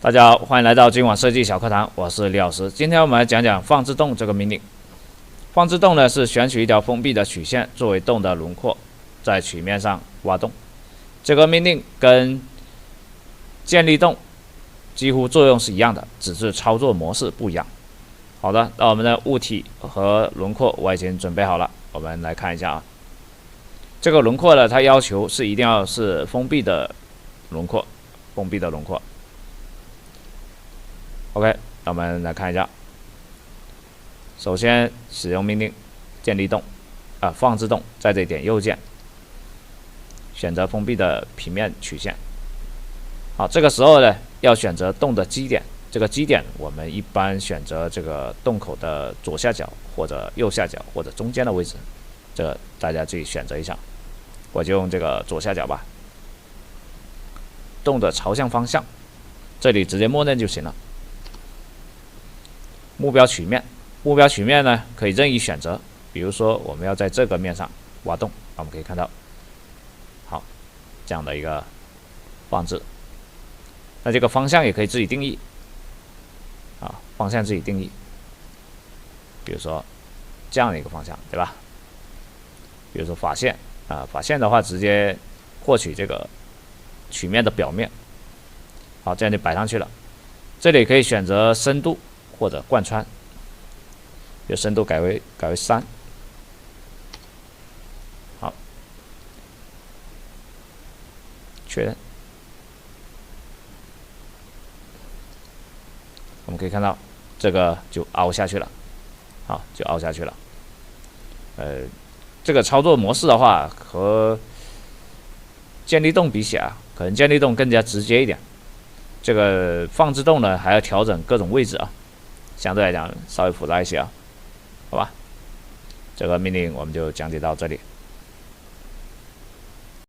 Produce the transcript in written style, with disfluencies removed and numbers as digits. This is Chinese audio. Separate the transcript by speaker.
Speaker 1: 大家好，欢迎来到今晚设计小课堂，我是李老师。今天我们来讲讲放置洞这个命令。放置洞呢是选取一条封闭的曲线作为洞的轮廓，在曲面上挖洞。这个命令跟建立洞几乎作用是一样的，只是操作模式不一样。好的，那我们的物体和轮廓我已经准备好了，我们来看一下啊。这个轮廓呢，它要求是一定要是封闭的轮廓，封闭的轮廓。OK， 那我们来看一下。首先使用命令建立洞，放置洞，在这里点右键，选择封闭的平面曲线。好，这个时候呢，要选择洞的基点。这个基点我们一般选择这个洞口的左下角或者右下角或者中间的位置，这个大家自己选择一下。我就用这个左下角吧。洞的朝向方向，这里直接默认就行了。目标曲面，目标曲面呢可以任意选择，比如说我们要在这个面上挖洞，我们可以看到，好，这样的一个放置。那这个方向也可以自己定义，方向自己定义，比如说这样的一个方向，对吧？比如说法线，法线的话直接获取这个曲面的表面，好，这样就摆上去了。这里可以选择深度或者贯穿，有深度改为3，好，确认。我们可以看到，这个就凹下去了，好，就凹下去了。这个操作模式的话，和建立洞比起来，可能建立洞更加直接一点。这个放置洞呢，还要调整各种位置啊。相对来讲稍微复杂一些啊，好吧，这个命令我们就讲解到这里。